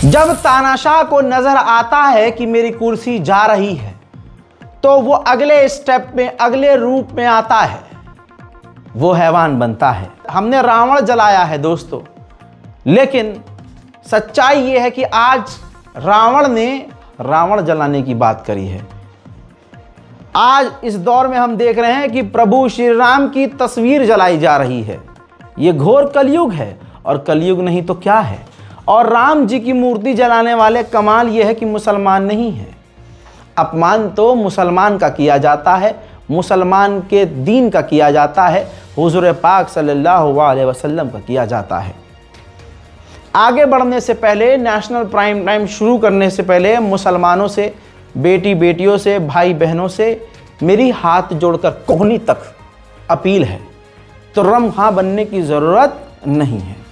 जब तानाशाह को नजर आता है कि मेरी कुर्सी जा रही है तो वो अगले स्टेप में, अगले रूप में आता है, वो हैवान बनता है। हमने रावण जलाया है दोस्तों, लेकिन सच्चाई ये है कि आज रावण ने रावण जलाने की बात करी है। आज इस दौर में हम देख रहे हैं कि प्रभु श्री राम की तस्वीर जलाई जा रही है। ये घोर कलयुग है, और कलयुग नहीं तो क्या है। और राम जी की मूर्ति जलाने वाले, कमाल ये है कि मुसलमान नहीं है। अपमान तो मुसलमान का किया जाता है, मुसलमान के दीन का किया जाता है, हुजूर पाक सल्लल्लाहु अलैहि वसल्लम का किया जाता है। आगे बढ़ने से पहले, नेशनल प्राइम टाइम शुरू करने से पहले मुसलमानों से, बेटी बेटियों से, भाई बहनों से मेरी हाथ जोड़कर कोहनी तक अपील है, तुर्रम खां बनने की ज़रूरत नहीं है।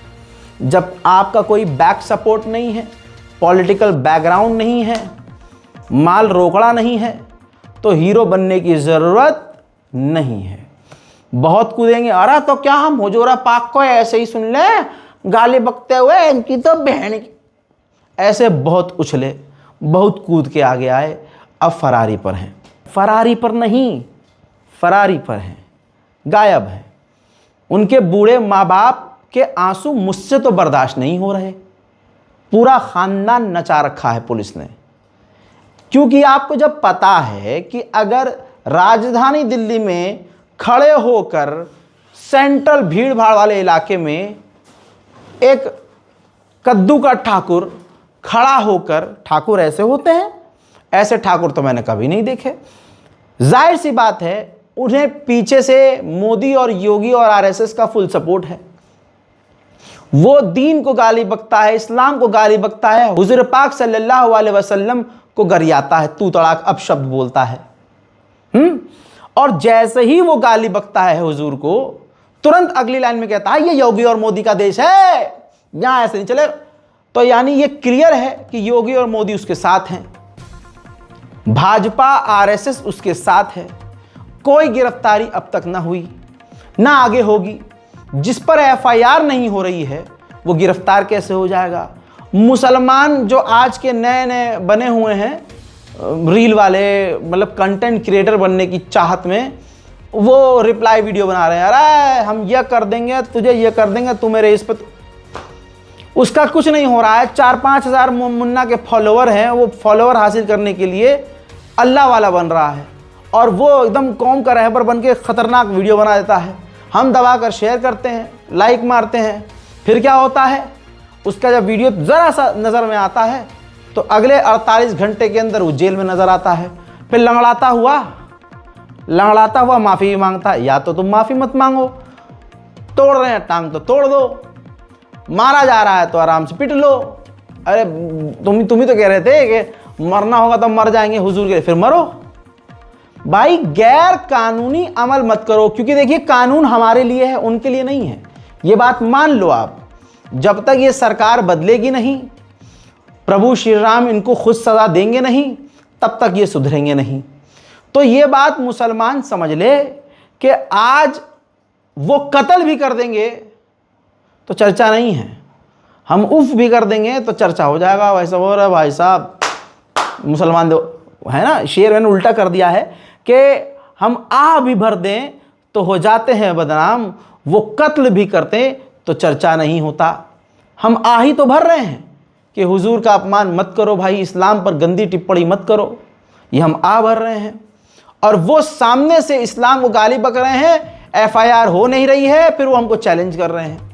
जब आपका कोई बैक सपोर्ट नहीं है, पॉलिटिकल बैकग्राउंड नहीं है, माल रोकड़ा नहीं है, तो हीरो बनने की ज़रूरत नहीं है। बहुत कूदेंगे, अरे तो क्या हम हुजूर पाक को ऐसे ही सुन लें, गाली बकते हुए, इनकी तो बहन की, ऐसे बहुत उछले, बहुत कूद के आगे आए, अब फरारी पर हैं। फरारी पर नहीं, फरारी पर हैं, गायब हैं। उनके बूढ़े माँ बाप के आंसू मुझसे तो बर्दाश्त नहीं हो रहे। पूरा खानदान नचा रखा है पुलिस ने, क्योंकि आपको जब पता है कि अगर राजधानी दिल्ली में खड़े होकर सेंट्रल भीड़ भाड़ वाले इलाके में एक कद्दू का ठाकुर खड़ा होकर, ठाकुर ऐसे होते हैं, ऐसे ठाकुर तो मैंने कभी नहीं देखे, जाहिर सी बात है उन्हें पीछे से मोदी और योगी और आरएसएस का फुल सपोर्ट है। वो दीन को गाली बकता है, इस्लाम को गाली बकता है, हुजूर पाक सल्लल्लाहु अलैहि वसल्लम को गरियाता है, तू तड़ाक अपशब्द बोलता है। और जैसे ही वो गाली बकता है हुजूर को, तुरंत अगली लाइन में कहता है ये योगी और मोदी का देश है, यहां ऐसे नहीं चले। तो यानी ये क्लियर है कि योगी और मोदी उसके साथ हैं, भाजपा आरएसएस उसके साथ है। कोई गिरफ्तारी अब तक ना हुई, ना आगे होगी। जिस पर एफआईआर नहीं हो रही है वो गिरफ्तार कैसे हो जाएगा? मुसलमान जो आज के नए नए बने हुए हैं रील वाले, मतलब कंटेंट क्रिएटर बनने की चाहत में, वो रिप्लाई वीडियो बना रहे हैं, अरे हम ये कर देंगे, तुझे ये कर देंगे, तू मेरे इस पर। उसका कुछ नहीं हो रहा है। 4-5 हज़ार मुन्ना के फॉलोवर हैं, वो फॉलोवर हासिल करने के लिए अल्लाह वाला बन रहा है, और वो एकदम कौम का रहबर बन के ख़तरनाक वीडियो बना देता है। हम दबा कर शेयर करते हैं, लाइक मारते हैं, फिर क्या होता है, उसका जब वीडियो ज़रा सा नज़र में आता है तो अगले 48 घंटे के अंदर वो जेल में नज़र आता है। फिर लंगड़ाता हुआ माफ़ी मांगता है। या तो तुम माफ़ी मत मांगो, तोड़ रहे हैं टांग तो तोड़ दो, मारा जा रहा है तो आराम से पिट लो। अरे तुम ही तो कह रहे थे कि मरना होगा तो मर जाएंगे हुजूर के लिए, फिर मरो। भाई गैर कानूनी अमल मत करो, क्योंकि देखिए कानून हमारे लिए है, उनके लिए नहीं है। ये बात मान लो आप। जब तक ये सरकार बदलेगी नहीं, प्रभु श्री राम इनको खुद सजा देंगे नहीं, तब तक ये सुधरेंगे नहीं। तो ये बात मुसलमान समझ ले कि आज वो कत्ल भी कर देंगे तो चर्चा नहीं है, हम उफ भी कर देंगे तो चर्चा हो जाएगा। वैसा हो रहा है भाई साहब, मुसलमान दो है ना, शेर मैंने उल्टा कर दिया है कि हम आह भी भर दें तो हो जाते हैं बदनाम, वो कत्ल भी करते तो चर्चा नहीं होता। हम आह ही तो भर रहे हैं कि हुजूर का अपमान मत करो भाई, इस्लाम पर गंदी टिप्पणी मत करो, ये हम आह भर रहे हैं। और वो सामने से इस्लाम को गाली बक रहे हैं, एफआईआर हो नहीं रही है, फिर वो हमको चैलेंज कर रहे हैं।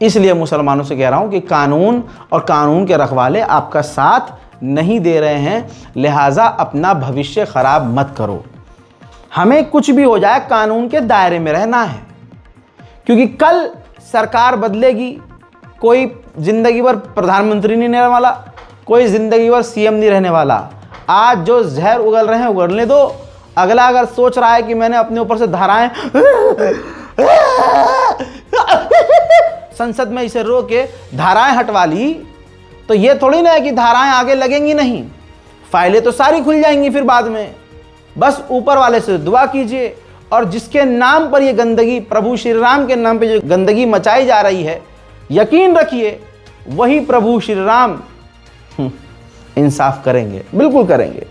इसलिए मुसलमानों से कह रहा हूँ कि कानून और कानून के रखवाले आपका साथ नहीं दे रहे हैं, लिहाजा अपना भविष्य खराब मत करो। हमें कुछ भी हो जाए कानून के दायरे में रहना है, क्योंकि कल सरकार बदलेगी, कोई जिंदगी भर प्रधानमंत्री नहीं रहने वाला, कोई जिंदगी भर सीएम नहीं रहने वाला। आज जो जहर उगल रहे हैं उगलने दो। अगला अगर सोच रहा है कि मैंने अपने ऊपर से धाराएं संसद में इसे रो के धाराएं हटवा ली, तो ये थोड़ी ना है कि धाराएं आगे लगेंगी नहीं, फाइलें तो सारी खुल जाएंगी फिर बाद में। बस ऊपर वाले से दुआ कीजिए, और जिसके नाम पर ये गंदगी, प्रभु श्री राम के नाम पे जो गंदगी मचाई जा रही है, यकीन रखिए वही प्रभु श्री राम इंसाफ करेंगे, बिल्कुल करेंगे।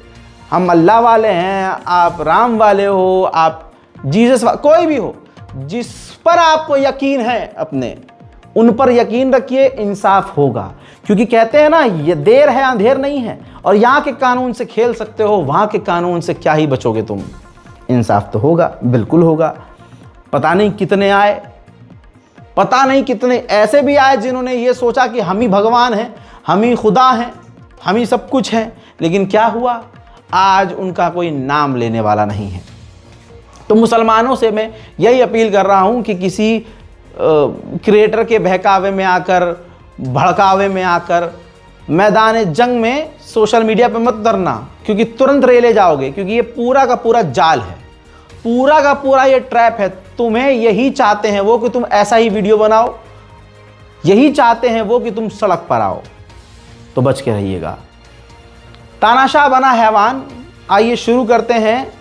हम अल्लाह वाले हैं, आप राम वाले हो, आप जीसस कोई भी हो, जिस पर आपको यकीन है अपने, उन पर यकीन रखिए, इंसाफ होगा। क्योंकि कहते हैं ना, ये देर है अंधेर नहीं है, और यहाँ के कानून से खेल सकते हो, वहाँ के कानून से क्या ही बचोगे तुम। इंसाफ तो होगा, बिल्कुल होगा। पता नहीं कितने आए, पता नहीं कितने ऐसे भी आए जिन्होंने ये सोचा कि हम ही भगवान हैं, हम ही खुदा हैं, हम ही सब कुछ हैं। लेकिन क्या हुआ, आज उनका कोई नाम लेने वाला नहीं है। तो मुसलमानों से मैं यही अपील कर रहा हूँ कि किसी क्रिएटर के बहकावे में आकर, भड़कावे में आकर मैदान जंग में सोशल मीडिया पे मत उतरना, क्योंकि तुरंत रेले जाओगे। क्योंकि ये पूरा का पूरा जाल है, पूरा का पूरा ये ट्रैप है। तुम्हें यही चाहते हैं वो कि तुम ऐसा ही वीडियो बनाओ, यही चाहते हैं वो कि तुम सड़क पर आओ। तो बच के रहिएगा। तानाशाह बना हैवान। आइए शुरू करते हैं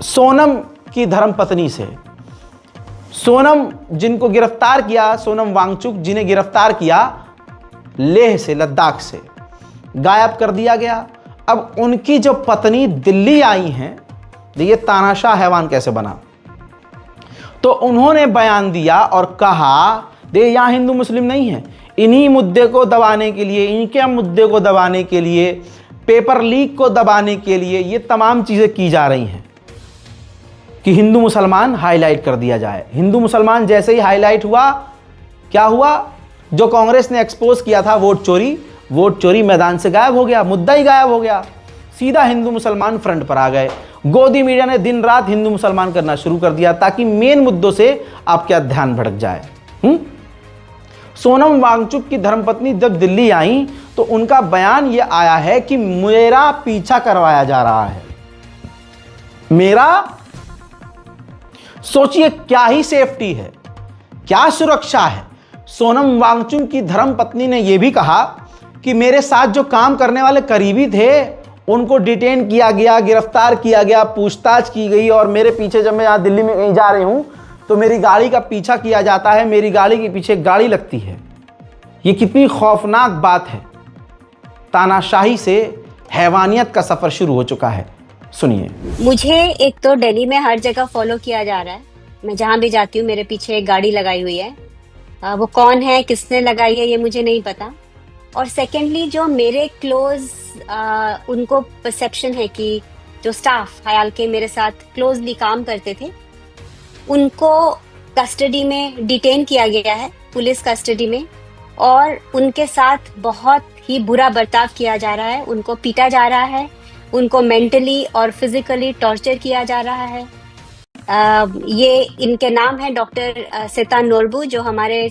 सोनम की धर्मपत्नी से। सोनम जिनको गिरफ्तार किया, सोनम वांगचुक जिन्हें गिरफ्तार किया लेह से, लद्दाख से गायब कर दिया गया। अब उनकी जो पत्नी दिल्ली आई हैं, देखिए तानाशाह हैवान कैसे बना। तो उन्होंने बयान दिया और कहा, देखिए यहाँ हिंदू मुस्लिम नहीं है, इन्हीं मुद्दे को दबाने के लिए, इनके मुद्दे को दबाने के लिए, पेपर लीक को दबाने के लिए ये तमाम चीज़ें की जा रही हैं कि हिंदू मुसलमान हाईलाइट कर दिया जाए। हिंदू मुसलमान जैसे ही हाईलाइट हुआ, क्या हुआ, जो कांग्रेस ने एक्सपोज किया था वोट चोरी मैदान से गायब हो गया, मुद्दा ही गायब हो गया। सीधा हिंदू मुसलमान फ्रंट पर आ गए। गोदी मीडिया ने दिन रात हिंदू मुसलमान करना शुरू कर दिया ताकि मेन मुद्दों से आपका ध्यान भटक जाए। सोनम वांगचुक की धर्मपत्नी जब दिल्ली आई तो उनका बयान यह आया है कि मेरा पीछा करवाया जा रहा है। मेरा, सोचिए क्या ही सेफ्टी है, क्या सुरक्षा है। सोनम वांगचुक की धर्मपत्नी ने यह भी कहा कि मेरे साथ जो काम करने वाले करीबी थे उनको डिटेन किया गया, गिरफ्तार किया गया, पूछताछ की गई, और मेरे पीछे जब मैं यहाँ दिल्ली में कहीं जा रही हूं तो मेरी गाड़ी का पीछा किया जाता है, मेरी गाड़ी के पीछे गाड़ी लगती है। ये कितनी खौफनाक बात है। तानाशाही से हैवानियत का सफर शुरू हो चुका है। सुनिए। मुझे एक तो दिल्ली में हर जगह फॉलो किया जा रहा है। मैं जहां भी जाती हूँ मेरे पीछे एक गाड़ी लगाई हुई है। वो कौन है, किसने लगाई है, ये मुझे नहीं पता। और सेकेंडली जो मेरे क्लोज उनको परसेप्शन है कि जो स्टाफ हयाल के मेरे साथ क्लोजली काम करते थे उनको कस्टडी में डिटेन किया गया है, पुलिस कस्टडी में, और उनके साथ बहुत ही बुरा बर्ताव किया जा रहा है। उनको पीटा जा रहा है, उनको मेंटली और फिजिकली टॉर्चर किया जा रहा है। ये इनके नाम है डॉक्टर सेतान नोरबू, जो हमारे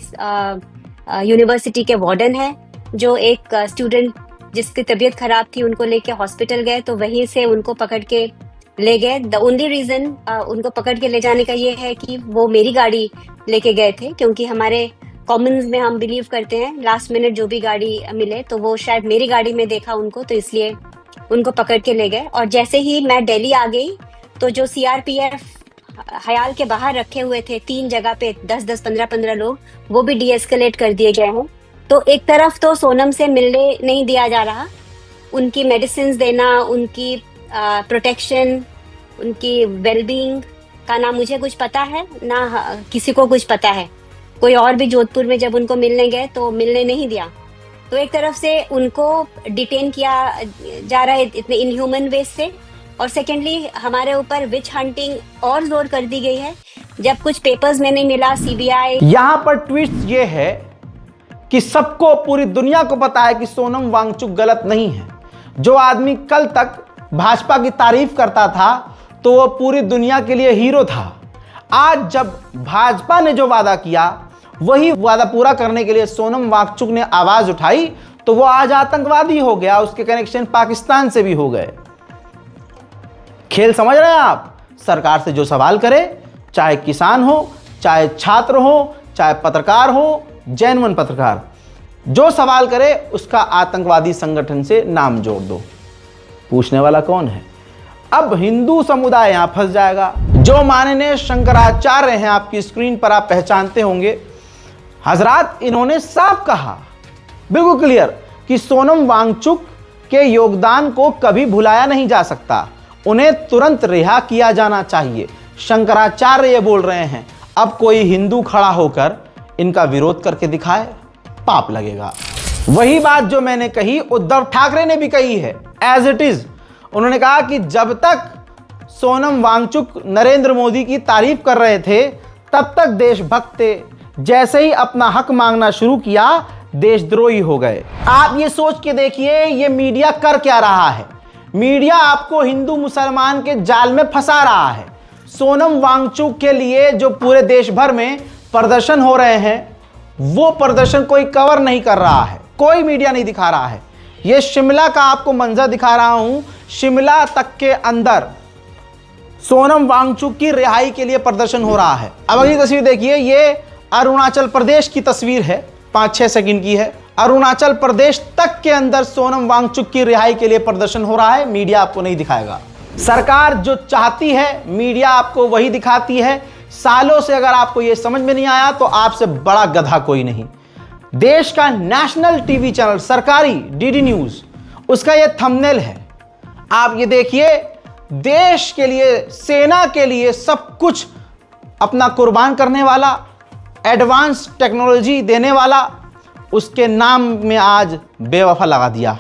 यूनिवर्सिटी के वार्डन है, जो एक स्टूडेंट जिसकी तबीयत खराब थी उनको लेके हॉस्पिटल गए तो वहीं से उनको पकड़ के ले गए। द ओनली रीजन उनको पकड़ के ले जाने का ये है कि वो मेरी गाड़ी लेके गए थे, क्योंकि हमारे कॉमन्स में हम बिलीव करते हैं लास्ट मिनट जो भी गाड़ी मिले तो वो शायद मेरी गाड़ी में देखा उनको, तो इसलिए उनको पकड़ के ले गए। और जैसे ही मैं दिल्ली आ गई तो जो सीआरपीएफ हयाल के बाहर रखे हुए थे 3 जगह पे 10-10, 15-15 लोग, वो भी डीएस्केलेट कर दिए गए हैं। तो एक तरफ तो सोनम से मिलने नहीं दिया जा रहा, उनकी मेडिसिन देना, उनकी प्रोटेक्शन, उनकी वेलबींग का ना मुझे कुछ पता है ना किसी को कुछ पता है। कोई और भी जोधपुर में जब उनको मिलने गए तो मिलने नहीं दिया। तो एक तरफ से उनको डिटेन किया जा रहा है इतने इनह्यूमन वे से, और सेकेंडली हमारे ऊपर विच हंटिंग और जोर कर दी गई है। जब कुछ पेपर्स में नहीं मिला, सीबीआई। यहां पर ट्विस्ट ये है कि सबको, पूरी दुनिया को पता है कि सोनम वांगचुक गलत नहीं है। जो आदमी कल तक भाजपा की तारीफ करता था तो वो पूरी दुनिया के लिए हीरो था। आज जब भाजपा ने जो वादा किया वही वादा पूरा करने के लिए सोनम वांगचुक ने आवाज उठाई तो वो आज आतंकवादी हो गया, उसके कनेक्शन पाकिस्तान से भी हो गए। खेल समझ रहे हैं आप? सरकार से जो सवाल करे, चाहे किसान हो, चाहे छात्र हो, चाहे पत्रकार हो, जेन्युइन पत्रकार, जो सवाल करे उसका आतंकवादी संगठन से नाम जोड़ दो। पूछने वाला कौन है? अब हिंदू समुदाय यहां फंस जाएगा। जो माननीय शंकराचार्य हैं, आपकी स्क्रीन पर आप पहचानते होंगे, हजरात, इन्होंने साफ कहा, बिल्कुल क्लियर, कि सोनम वांगचुक के योगदान को कभी भुलाया नहीं जा सकता, उन्हें तुरंत रिहा किया जाना चाहिए। शंकराचार्य ये बोल रहे हैं। अब कोई हिंदू खड़ा होकर इनका विरोध करके दिखाए, पाप लगेगा। वही बात जो मैंने कही उद्धव ठाकरे ने भी कही है, एज इट इज। उन्होंने कहा कि जब तक सोनम वांगचुक नरेंद्र मोदी की तारीफ कर रहे थे तब तक देशभक्त थे, जैसे ही अपना हक मांगना शुरू किया देशद्रोही हो गए। आप ये सोच के देखिए ये मीडिया कर क्या रहा है। मीडिया आपको हिंदू मुसलमान के जाल में फंसा रहा है। सोनम वांगचुक के लिए जो पूरे देश भर में प्रदर्शन हो रहे हैं, वो प्रदर्शन कोई कवर नहीं कर रहा है, कोई मीडिया नहीं दिखा रहा है। ये शिमला का आपको मंजर दिखा रहा हूं। शिमला तक के अंदर सोनम वांगचुक की रिहाई के लिए प्रदर्शन हो रहा है। अब अगली तस्वीर देखिए, ये अरुणाचल प्रदेश की तस्वीर है, 5-6 सेकंड की है। अरुणाचल प्रदेश तक के अंदर सोनम वांगचुक की रिहाई के लिए प्रदर्शन हो रहा है। मीडिया आपको नहीं दिखाएगा। सरकार जो चाहती है मीडिया आपको वही दिखाती है। सालों से अगर आपको यह समझ में नहीं आया तो आपसे बड़ा गधा कोई नहीं। देश का नेशनल टीवी चैनल सरकारी डीडी न्यूज, उसका यह थंबनेल है। आप ये देखिए, देश के लिए, सेना के लिए सब कुछ अपना कुर्बान करने वाला, एडवांस टेक्नोलॉजी देने वाला, उसके नाम में आज बेवफा लगा दिया।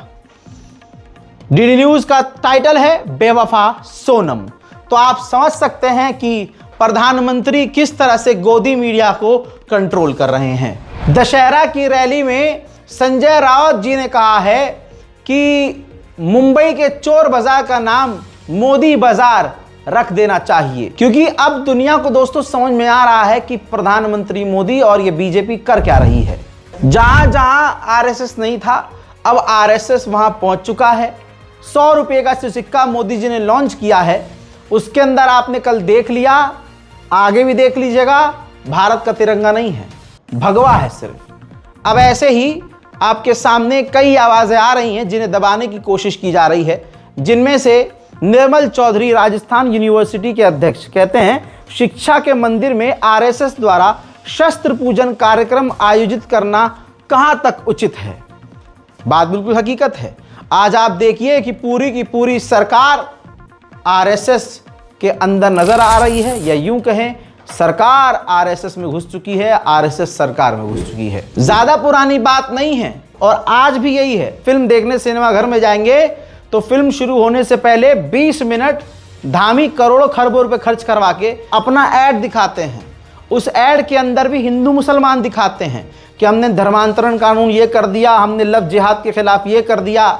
डीडी न्यूज का टाइटल है बेवफा सोनम। तो आप समझ सकते हैं कि प्रधानमंत्री किस तरह से गोदी मीडिया को कंट्रोल कर रहे हैं। दशहरा की रैली में संजय राउत जी ने कहा है कि मुंबई के चोर बाजार का नाम मोदी बाजार रख देना चाहिए, क्योंकि अब दुनिया को दोस्तों समझ में आ रहा है कि प्रधानमंत्री मोदी और ये बीजेपी कर क्या रही है। जहां जहां आरएसएस नहीं था, अब आरएसएस वहां पहुंच चुका है। 100 रुपये का सिक्का मोदी जी ने लॉन्च किया है, उसके अंदर आपने कल देख लिया, आगे भी देख लीजिएगा, भारत का तिरंगा नहीं है, भगवा है सिर्फ। अब ऐसे ही आपके सामने कई आवाजें आ रही हैं जिन्हें दबाने की कोशिश की जा रही है, जिनमें से निर्मल चौधरी राजस्थान यूनिवर्सिटी के अध्यक्ष कहते हैं शिक्षा के मंदिर में आरएसएस द्वारा शस्त्र पूजन कार्यक्रम आयोजित करना कहां तक उचित है। बात बिल्कुल हकीकत है। आज आप देखिए कि पूरी की पूरी सरकार आरएसएस के अंदर नजर आ रही है, या यूं कहें सरकार आरएसएस में घुस चुकी है, आरएसएस सरकार में घुस चुकी है। ज्यादा पुरानी बात नहीं है और आज भी यही है। फिल्म देखने सिनेमा घर में जाएंगे तो फिल्म शुरू होने से पहले 20 मिनट धामी करोड़ों खरबों रुपए खर्च करवा के अपना ऐड दिखाते हैं। उस ऐड के अंदर भी हिंदू मुसलमान दिखाते हैं कि हमने धर्मांतरण कानून ये कर दिया, हमने लव जिहाद के खिलाफ ये कर दिया।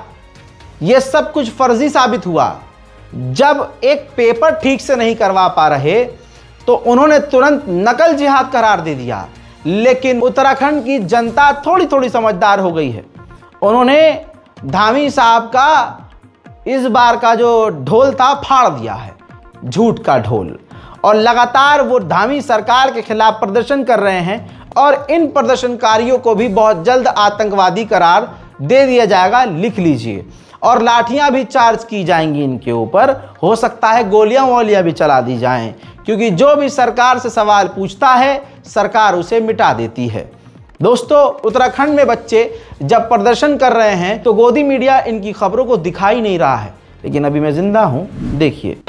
ये सब कुछ फर्जी साबित हुआ। जब एक पेपर ठीक से नहीं करवा पा रहे तो उन्होंने तुरंत नकल जिहाद करार दे दिया। लेकिन उत्तराखंड की जनता थोड़ी थोड़ी समझदार हो गई है। उन्होंने धामी साहब का इस बार का जो ढोल था फाड़ दिया है, झूठ का ढोल, और लगातार वो धामी सरकार के खिलाफ प्रदर्शन कर रहे हैं। और इन प्रदर्शनकारियों को भी बहुत जल्द आतंकवादी करार दे दिया जाएगा, लिख लीजिए। और लाठियां भी चार्ज की जाएंगी इनके ऊपर, हो सकता है गोलियां वोलियां भी चला दी जाएं, क्योंकि जो भी सरकार से सवाल पूछता है सरकार उसे मिटा देती है। दोस्तों, उत्तराखंड में बच्चे जब प्रदर्शन कर रहे हैं तो गोदी मीडिया इनकी खबरों को दिखा ही नहीं रहा है, लेकिन अभी मैं जिंदा हूं, देखिए।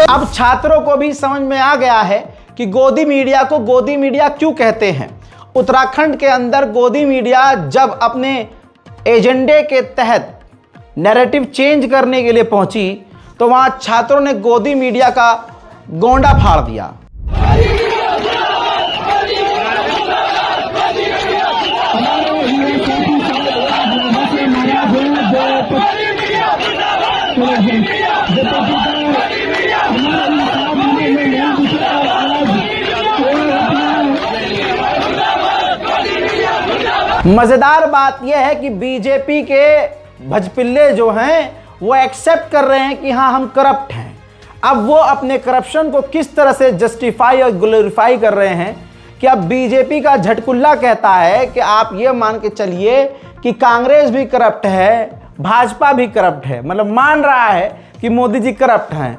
अब छात्रों को भी समझ में आ गया है कि गोदी मीडिया को गोदी मीडिया क्यों कहते हैं। उत्तराखंड के अंदर गोदी मीडिया जब अपने एजेंडे के तहत नैरेटिव चेंज करने के लिए पहुंची तो वहां छात्रों ने गोदी मीडिया का गोंडा फाड़ दिया। मजेदार बात यह है कि बीजेपी के भजपिल्ले जो हैं वो एक्सेप्ट कर रहे हैं कि हाँ हम करप्ट हैं। अब वो अपने करप्शन को किस तरह से जस्टिफाई और ग्लोरीफाई कर रहे हैं कि अब बीजेपी का झटकुल्ला कहता है कि आप ये मान के चलिए कि कांग्रेस भी करप्ट है, भाजपा भी करप्ट है, मतलब मान रहा है कि मोदी जी करप्ट हैं,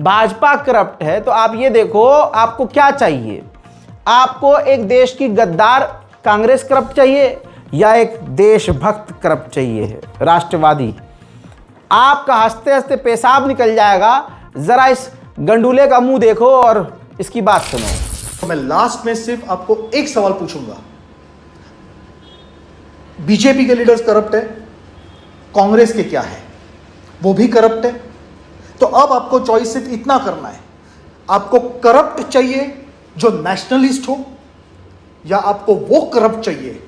भाजपा करप्ट है। तो आप ये देखो आपको क्या चाहिए, आपको एक देश की गद्दार कांग्रेस करप्ट चाहिए या एक देशभक्त करप्ट चाहिए है, राष्ट्रवादी। आपका हंसते हंसते पेशाब निकल जाएगा। जरा इस गंडूले का मुंह देखो और इसकी बात सुनो। तो मैं लास्ट में सिर्फ आपको एक सवाल पूछूंगा, बीजेपी के लीडर्स करप्ट है, कांग्रेस के क्या है, वो भी करप्ट है। तो अब आपको चॉइस सिर्फ इतना करना है, आपको करप्ट चाहिए जो नेशनलिस्ट हो या आपको वो करप्ट चाहिए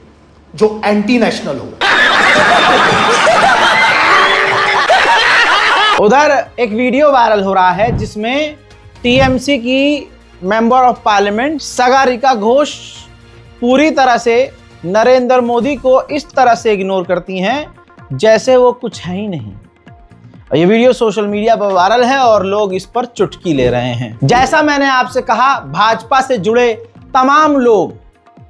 जो एंटी नेशनल हो। उधर एक वीडियो वायरल हो रहा है जिसमें टीएमसी की member of parliament Sagarika Ghosh पूरी तरह से नरेंद्र मोदी को इस तरह से इग्नोर करती हैं जैसे वो कुछ है ही नहीं। ये वीडियो सोशल मीडिया पर वायरल है और लोग इस पर चुटकी ले रहे हैं। जैसा मैंने आपसे कहा, भाजपा से जुड़े तमाम लोग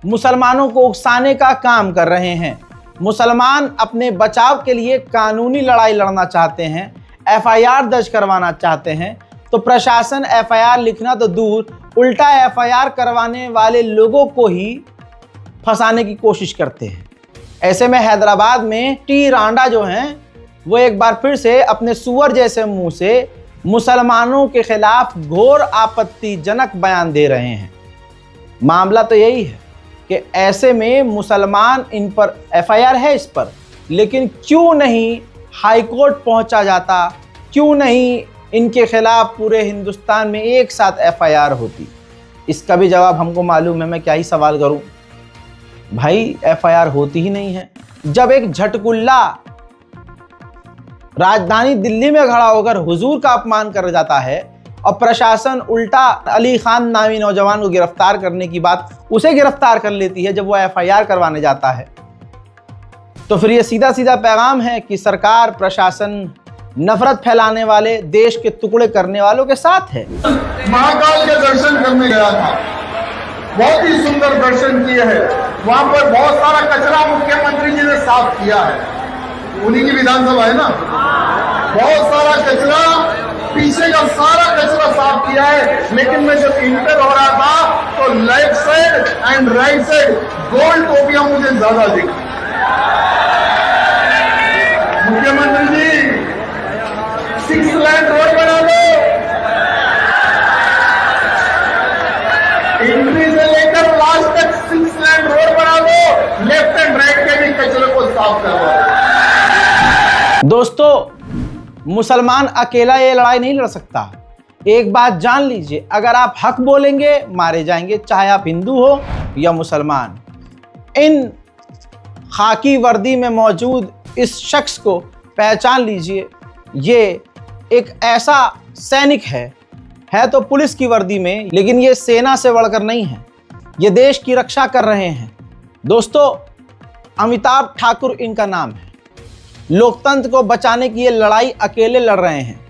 मुसलमानों को उकसाने का काम कर रहे हैं। मुसलमान अपने बचाव के लिए कानूनी लड़ाई लड़ना चाहते हैं, एफआईआर दर्ज करवाना चाहते हैं, तो प्रशासन एफआईआर लिखना तो दूर, उल्टा एफआईआर करवाने वाले लोगों को ही फंसाने की कोशिश करते हैं। ऐसे में हैदराबाद में टी रांडा जो हैं वो एक बार फिर से अपने सुअर जैसे मुंह से मुसलमानों के खिलाफ घोर आपत्तिजनक बयान दे रहे हैं। मामला तो यही है कि ऐसे में मुसलमान, इन पर एफआईआर है इस पर, लेकिन क्यों नहीं हाई कोर्ट पहुंचा जाता, क्यों नहीं इनके खिलाफ पूरे हिंदुस्तान में एक साथ एफआईआर होती? इसका भी जवाब हमको मालूम है, मैं क्या ही सवाल करूं। भाई एफआईआर होती ही नहीं है। जब एक झटकुल्ला राजधानी दिल्ली में खड़ा होकर हुजूर का अपमान कर जाता है और प्रशासन उल्टा अली खान नामी नौजवान को गिरफ्तार करने की बात उसे गिरफ्तार कर लेती है जब वो एफआईआर करवाने जाता है, तो फिर ये सीधा सीधा पैगाम है कि सरकार, प्रशासन नफरत फैलाने वाले, देश के टुकड़े करने वालों के साथ है। महाकाल के दर्शन करने गया था, बहुत ही सुंदर दर्शन किए हैं। वहां पर बहुत सारा कचरा मुख्यमंत्री जी ने साफ किया है, उन्हीं की विधानसभा है ना। बहुत सारा कचरा, पीछे का सारा कचरा साफ किया है। लेकिन मैं जब इंटर हो रहा था तो left side and right side gold टोपियां मुझे ज्यादा दिखी। मुख्यमंत्री जी 6 लाइन रोड बना दो, एंट्री से लेकर लास्ट तक 6 लाइन रोड बना दो, लेफ्ट एंड राइट के भी कचरे को साफ करवा दो। दोस्तों, मुसलमान अकेला ये लड़ाई नहीं लड़ सकता। एक बात जान लीजिए, अगर आप हक बोलेंगे मारे जाएंगे, चाहे आप हिंदू हो या मुसलमान। इन खाकी वर्दी में मौजूद इस शख्स को पहचान लीजिए, ये एक ऐसा सैनिक है तो पुलिस की वर्दी में, लेकिन ये सेना से बढ़कर नहीं है, ये देश की रक्षा कर रहे हैं। दोस्तों, अमिताभ ठाकुर इनका नाम है। लोकतंत्र को बचाने की ये लड़ाई अकेले लड़ रहे हैं,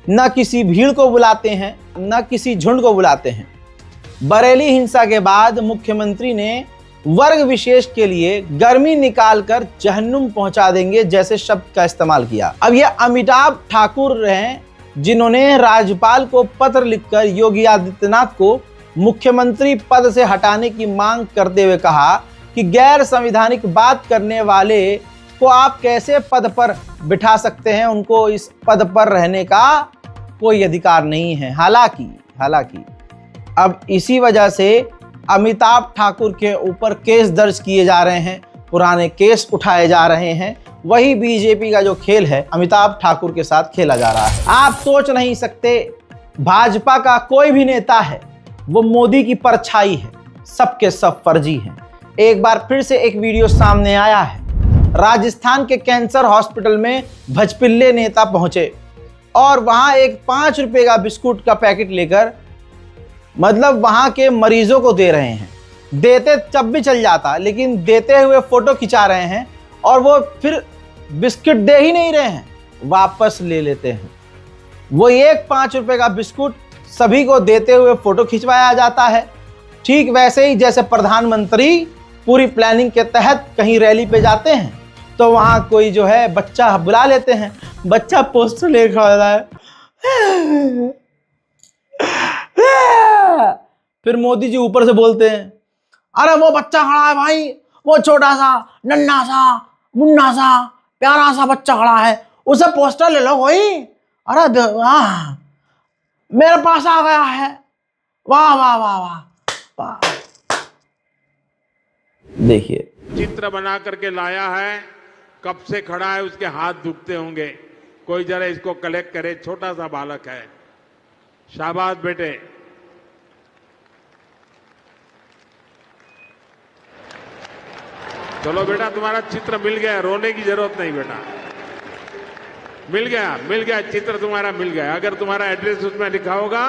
न किसी भीड़ को बुलाते हैं, न किसी झुंड को बुलाते हैं। बरेली हिंसा के बाद मुख्यमंत्री ने वर्ग विशेष के लिए गर्मी निकालकर जहन्नुम पहुंचा देंगे जैसे शब्द का इस्तेमाल किया। अब ये अमिताभ ठाकुर हैं जिन्होंने राज्यपाल को पत्र लिखकर योगी आदित्यनाथ को मुख्यमंत्री पद से हटाने की मांग करते हुए कहा कि गैर संवैधानिक बात करने वाले को आप कैसे पद पर बिठा सकते हैं, उनको इस पद पर रहने का कोई अधिकार नहीं है। हालांकि अब इसी वजह से अमिताभ ठाकुर के ऊपर केस दर्ज किए जा रहे हैं, पुराने केस उठाए जा रहे हैं। वही बीजेपी का जो खेल है अमिताभ ठाकुर के साथ खेला जा रहा है। आप सोच नहीं सकते, भाजपा का कोई भी नेता है वो मोदी की परछाई है, सबके सब फर्जी हैं। एक बार फिर से एक वीडियो सामने आया है, राजस्थान के कैंसर हॉस्पिटल में भजपिल्ले नेता पहुंचे और वहां एक 5 रुपए का बिस्कुट का पैकेट लेकर मतलब वहां के मरीजों को दे रहे हैं। देते तब भी चल जाता, लेकिन देते हुए फोटो खिंचा रहे हैं और वो फिर बिस्किट दे ही नहीं रहे हैं, वापस ले लेते हैं। वो एक 5 रुपए का बिस्कुट सभी को देते हुए फोटो खिंचवाया जाता है। ठीक वैसे ही जैसे प्रधानमंत्री पूरी प्लानिंग के तहत कहीं रैली पे जाते हैं तो वहां कोई जो है बच्चा बुला लेते हैं, बच्चा पोस्टर लेकर खड़ा है, फिर मोदी जी ऊपर से बोलते हैं, अरे वो बच्चा खड़ा है भाई, वो छोटा सा नन्हा सा मुन्ना सा प्यारा सा बच्चा खड़ा है, उसे पोस्टर ले लो कोई। अरे वाह, मेरे पास आ गया है, वाह वाह वाह वाह वाह। देखिए चित्र बना करके लाया है, कब से खड़ा है, उसके हाथ दुखते होंगे, कोई जरा इसको कलेक्ट करे, छोटा सा बालक है। शाबाश बेटे। चलो बेटा, तुम्हारा चित्र मिल गया, रोने की जरूरत नहीं बेटा, मिल गया चित्र तुम्हारा मिल गया। अगर तुम्हारा एड्रेस उसमें लिखा होगा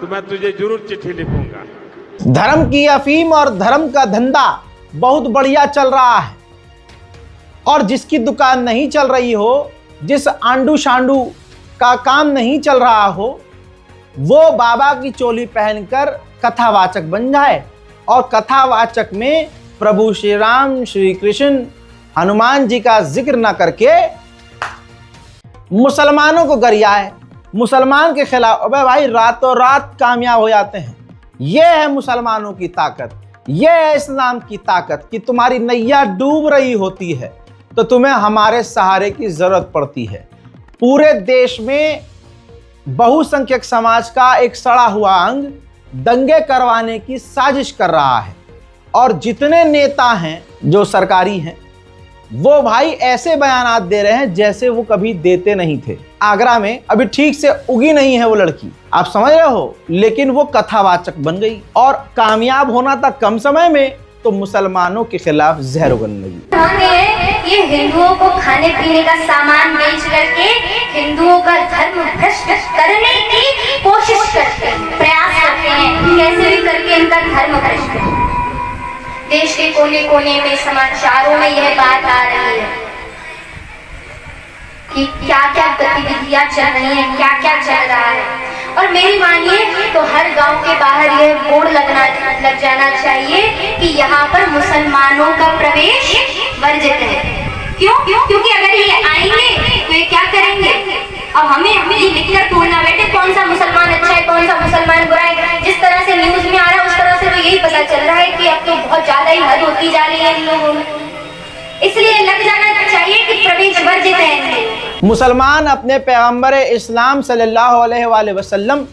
तो मैं तुझे जरूर चिट्ठी लिखूंगा। धर्म की अफीम और धर्म का धंधा बहुत बढ़िया चल रहा है, और जिसकी दुकान नहीं चल रही हो, जिस आंडू शांडू का काम नहीं चल रहा हो, वो बाबा की चोली पहनकर कथावाचक बन जाए और कथावाचक में प्रभु श्री राम, श्री कृष्ण, हनुमान जी का जिक्र न करके मुसलमानों को गरियाए, मुसलमान के खिलाफ। अबे भाई, रातों रात कामयाब हो जाते हैं। ये है मुसलमानों की ताकत, ये है इस्लाम की ताकत कि तुम्हारी नैया डूब रही होती है तो तुम्हें हमारे सहारे की जरूरत पड़ती है। पूरे देश में बहुसंख्यक समाज का एक सड़ा हुआ अंग दंगे करवाने की साजिश कर रहा है, और जितने नेता हैं जो सरकारी हैं वो भाई ऐसे बयानात दे रहे हैं जैसे वो कभी देते नहीं थे। आगरा में अभी ठीक से उगी नहीं है वो लड़की, आप समझ रहे हो, लेकिन वो कथावाचक बन गई और कामयाब होना था कम समय में तो मुसलमानों के खिलाफ जहर उगलने लगी। ये हिंदुओं को खाने पीने का सामान बेच करके हिंदुओं का धर्म भ्रष्ट करने की कोशिश करते हैं, प्रयास करते हैं, कैसे भी करके इनका धर्म भ्रष्ट करें। देश के कोने कोने में समाचारों में यह बात आ रही है कि क्या क्या गतिविधियां चल रही हैं, क्या क्या चल रहा है। और मेरी मानिए तो हर गांव के बाहर यह बोर्ड लग जाना चाहिए कि यहाँ पर मुसलमानों का प्रवेश वर्जित है। क्यों? क्योंकि अगर ये आएंगे तो ये क्या करेंगे? अब हमें ये लिखकर तोड़ना बेटे कौन सा मुसलमान अच्छा है, कौन सा मुसलमान बुरा है। जिस तरह से न्यूज में आ रहा है उस तरह से तो यही पता चल रहा है कि अब तो बहुत ज्यादा ही हद होती जा रही है इन लोगों में। इसलिए लग जाना चाहिए कि प्रवेश वर्जित है। मुसलमान अपने पैगंबर इस्लाम सल्लल्लाहु अलैहि वसल्लम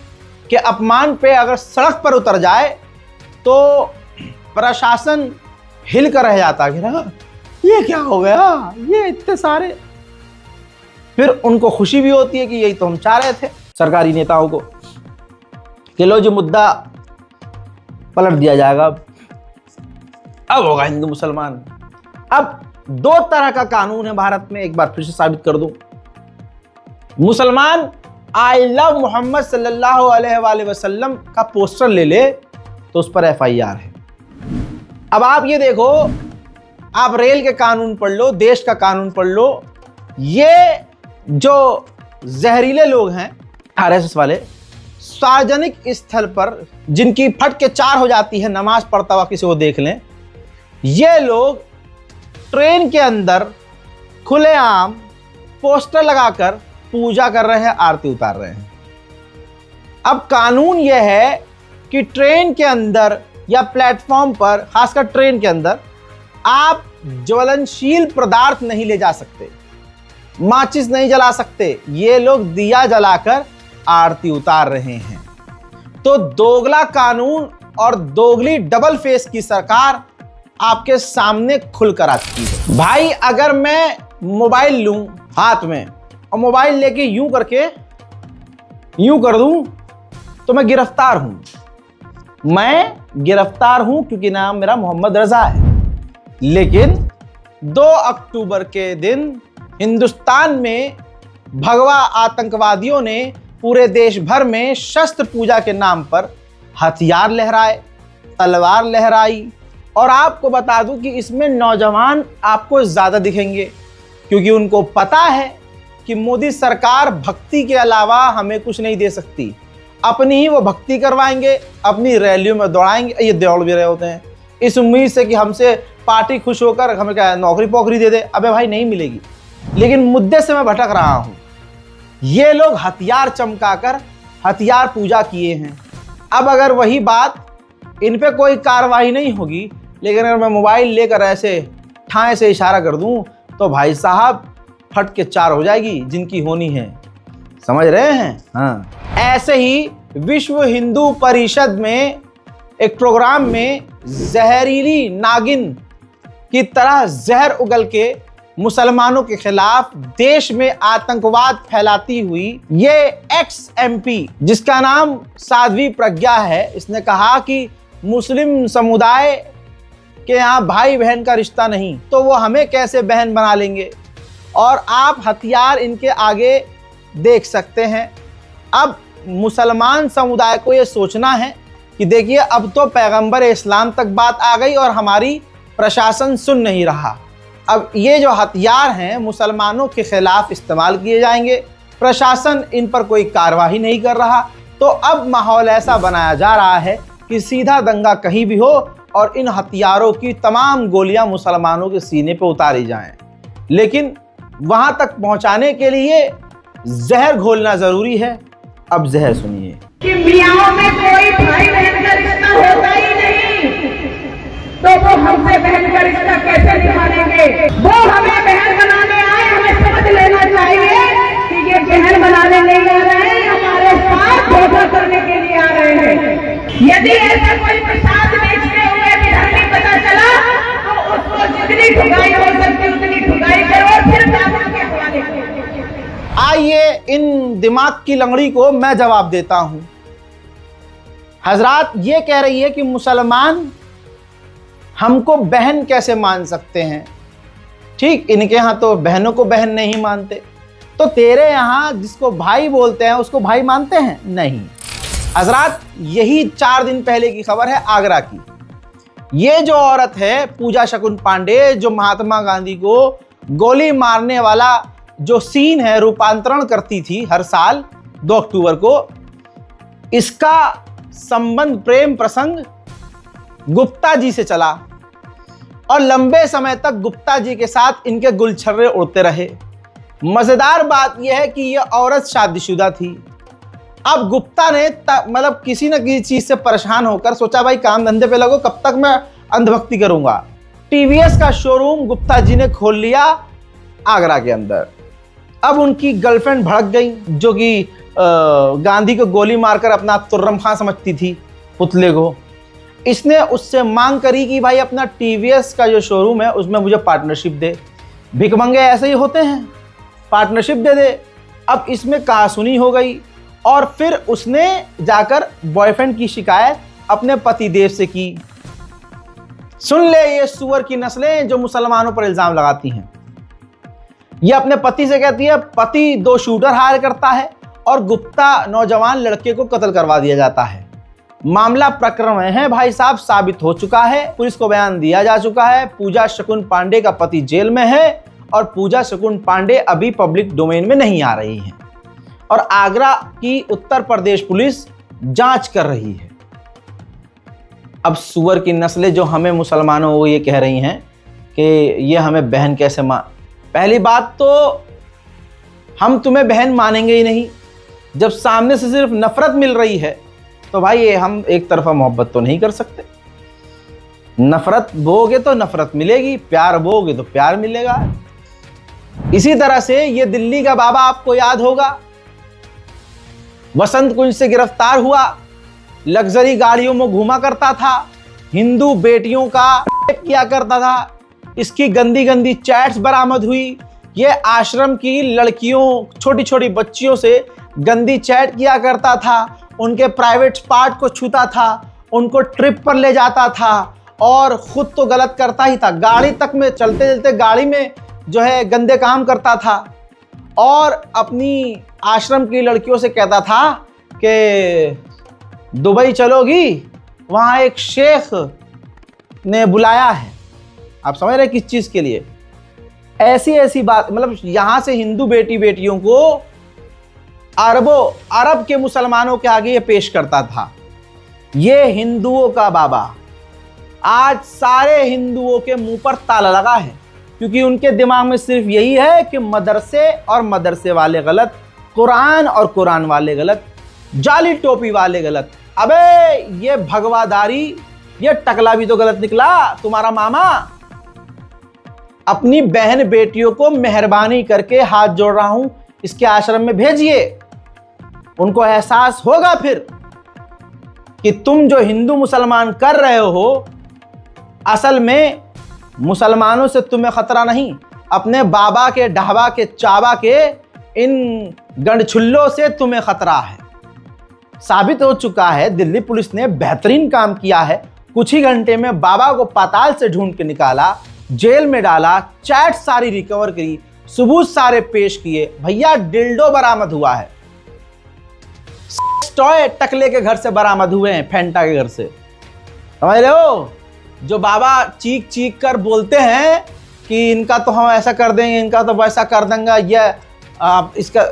के अपमान पे अगर सड़क पर उतर जाए तो प्रशासन हिल कर रह जाता कि ना ये क्या हो गया, ये इतने सारे। फिर उनको खुशी भी होती है कि यही तो हम चाह रहे थे सरकारी नेताओं को कि लो जी मुद्दा पलट दिया जाएगा, अब होगा हिंदू मुसलमान। अब 2 तरह का कानून है भारत में, एक बार फिर से साबित कर दूं। मुसलमान आई लव मोहम्मद सल्लल्लाहु अलैहि वसल्लम का पोस्टर ले ले तो उस पर FIR है। अब आप ये देखो, आप रेल के कानून पढ़ लो, देश का कानून पढ़ लो, ये जो जहरीले लोग हैं RSS वाले, सार्वजनिक स्थल पर जिनकी फट के 4 हो जाती है नमाज पढ़ता हुआ किसी को देख लें, ये लोग ट्रेन के अंदर खुलेआम पोस्टर लगाकर पूजा कर रहे हैं, आरती उतार रहे हैं। अब कानून यह है कि ट्रेन के अंदर या प्लेटफॉर्म पर, खासकर ट्रेन के अंदर, आप ज्वलनशील पदार्थ नहीं ले जा सकते, माचिस नहीं जला सकते। ये लोग दिया जलाकर आरती उतार रहे हैं। तो दोगला कानून और दोगली डबल फेस की सरकार आपके सामने खुलकर आ चुकी है। भाई अगर मैं मोबाइल लूं हाथ में और मोबाइल लेके यूं करके यूं कर दूं तो मैं गिरफ्तार हूं। मैं गिरफ्तार हूं क्योंकि नाम मेरा मोहम्मद रजा है। लेकिन 2 अक्टूबर के दिन हिंदुस्तान में भगवा आतंकवादियों ने पूरे देश भर में शस्त्र पूजा के नाम पर हथियार लहराए, तलवार लहराई। और आपको बता दूं कि इसमें नौजवान आपको ज़्यादा दिखेंगे, क्योंकि उनको पता है कि मोदी सरकार भक्ति के अलावा हमें कुछ नहीं दे सकती। अपनी ही वो भक्ति करवाएंगे, अपनी रैलियों में दौड़ाएंगे, ये दौड़ भी रहे होते हैं इस उम्मीद से कि हमसे पार्टी खुश होकर हमें क्या नौकरी पोकरी दे दे। अबे भाई नहीं मिलेगी। लेकिन मुद्दे से मैं भटक रहा हूँ। ये लोग हथियार चमकाकर हथियार पूजा किए हैं। अब अगर वही बात इन पे कोई कार्रवाई नहीं होगी, लेकिन अगर मैं मोबाइल लेकर ऐसे ठाए से इशारा कर दूं तो भाई साहब फट के चार हो जाएगी जिनकी होनी है। समझ रहे हैं? हाँ। ऐसे ही विश्व हिंदू परिषद में एक प्रोग्राम में जहरीली नागिन की तरह जहर उगल के मुसलमानों के खिलाफ देश में आतंकवाद फैलाती हुई ये एक्स एमपी, जिसका नाम साध्वी प्रज्ञा है, इसने कहा कि मुस्लिम समुदाय के यहाँ भाई बहन का रिश्ता नहीं, तो वो हमें कैसे बहन बना लेंगे। और आप हथियार इनके आगे देख सकते हैं। अब मुसलमान समुदाय को ये सोचना है कि देखिए अब तो पैगंबर इस्लाम तक बात आ गई और हमारी प्रशासन सुन नहीं रहा। अब ये जो हथियार हैं मुसलमानों के खिलाफ इस्तेमाल किए जाएंगे, प्रशासन इन पर कोई कार्रवाई नहीं कर रहा, तो अब माहौल ऐसा बनाया जा रहा है कि सीधा दंगा कहीं भी हो और इन हथियारों की तमाम गोलियां मुसलमानों के सीने पर उतारी जाएं। लेकिन वहां तक पहुंचाने के लिए जहर घोलना जरूरी है। अब जहर सुनिए। कि मियाओं में कोई भाई बहन का रिश्ता होता ही नहीं, तो वो हमसे बहन का रिश्ता कैसे निभाएंगे। वो हमें बहन बनाने आए, हमें समझ लेना चाहिए कि ये बहन बनाने नहीं आ रहे हैं, हमारे साथ धोखा करने के लिए आ रहे हैं। यदि ऐसा कोई प्रसाद बेचते हुए भी हमें पता चला तो उसको जितनी ठुकाई हो सकती उतनी ठुकाई करो और फिर कानून के हवाले करो। आइए इन दिमाग की लंगड़ी को मैं जवाब देता हूं। हजरात ये कह रही है कि मुसलमान हमको बहन कैसे मान सकते हैं। ठीक, इनके यहां तो बहनों को बहन नहीं मानते, तो तेरे यहां जिसको भाई बोलते हैं उसको भाई मानते हैं? नहीं। हजरात यही 4 दिन पहले की खबर है आगरा की। ये जो औरत है पूजा शकुन पांडे, जो महात्मा गांधी को गोली मारने वाला जो सीन है रूपांतरण करती थी हर साल 2 अक्टूबर को, इसका संबंध प्रेम प्रसंग गुप्ता जी से चला और लंबे समय तक गुप्ता जी के साथ इनके गुलछर्रे उड़ते रहे। मजेदार बात यह है कि यह औरत शादीशुदा थी। अब गुप्ता ने मतलब किसी न किसी चीज से परेशान होकर सोचा भाई काम धंधे पे लगो, कब तक मैं अंधभक्ति करूंगा। टीवीएस का शोरूम गुप्ता जी ने खोल लिया आगरा के अंदर। अब उनकी गर्लफ्रेंड भड़क गई, जो कि गांधी को गोली मारकर अपना तुर्रम खां समझती थी पुतले को। इसने उससे मांग करी कि भाई अपना टीवीएस का जो शोरूम है उसमें मुझे पार्टनरशिप दे। भिखमंगे ऐसे ही होते हैं, पार्टनरशिप दे दे। अब इसमें कहासुनी हो गई और फिर उसने जाकर बॉयफ्रेंड की शिकायत अपने पतिदेव से की। सुन ले ये सुअर की नस्लें जो मुसलमानों पर इल्जाम लगाती हैं। ये अपने पति से कहती है, पति 2 शूटर हायर करता है और गुप्ता नौजवान लड़के को कत्ल करवा दिया जाता है। मामला प्रकरण में है भाई साहब, साबित हो चुका है, पुलिस को बयान दिया जा चुका है। पूजा शकुन पांडे का पति जेल में है और पूजा शकुन पांडे अभी पब्लिक डोमेन में नहीं आ रही हैं और आगरा की उत्तर प्रदेश पुलिस जांच कर रही है। अब सुअर की नस्लें जो हमें मुसलमानों को ये कह रही हैं कि ये हमें बहन कैसे पहली बात तो हम तुम्हें बहन मानेंगे ही नहीं। जब सामने से सिर्फ नफरत मिल रही है तो भाई ये हम एक तरफा मोहब्बत तो नहीं कर सकते। नफरत बोगे तो नफरत मिलेगी, प्यार बोगे तो प्यार मिलेगा। इसी तरह से ये दिल्ली का बाबा आपको याद होगा, वसंत कुंज से गिरफ्तार हुआ, लग्जरी गाड़ियों में घूमा करता था, हिंदू बेटियों का रेप किया करता था, इसकी गंदी गंदी चैट्स बरामद हुई। ये आश्रम की लड़कियों, छोटी छोटी बच्चियों से गंदी चैट किया करता था, उनके प्राइवेट पार्ट को छूता था, उनको ट्रिप पर ले जाता था और खुद तो गलत करता ही था, गाड़ी तक में चलते चलते गाड़ी में जो है गंदे काम करता था और अपनी आश्रम की लड़कियों से कहता था कि दुबई चलोगी वहाँ एक शेख ने बुलाया है। आप समझ रहे किस चीज़ के लिए? ऐसी ऐसी बात, मतलब यहाँ से हिंदू बेटी बेटियों को अरब के मुसलमानों के आगे ये पेश करता था। ये हिंदुओं का बाबा आज सारे हिंदुओं के मुंह पर ताला लगा है, क्योंकि उनके दिमाग में सिर्फ यही है कि मदरसे और मदरसे वाले गलत, कुरान और कुरान वाले गलत, जाली टोपी वाले गलत। अबे ये भगवादारी, ये टकला भी तो गलत निकला तुम्हारा मामा। अपनी बहन बेटियों को मेहरबानी करके हाथ जोड़ रहा हूं, इसके आश्रम में भेजिए। उनको एहसास होगा फिर कि तुम जो हिंदू मुसलमान कर रहे हो, असल में मुसलमानों से तुम्हें खतरा नहीं, अपने बाबा के ढाबा के चाबा के इन गंडछुल्लों से तुम्हें खतरा है। साबित हो चुका है, दिल्ली पुलिस ने बेहतरीन काम किया है। कुछ ही घंटे में बाबा को पाताल से ढूंढ के निकाला, जेल में डाला, चैट सारी रिकवर करी, सबूत सारे पेश किए। भैया डिल्डो बरामद हुआ है, टॉय टकले के घर से बरामद हुए हैं, फेंटा के घर से। समझ रहे हो? जो बाबा चीख चीख कर बोलते हैं कि इनका तो हम ऐसा कर देंगे, इनका तो वैसा कर देंगे, ये इसका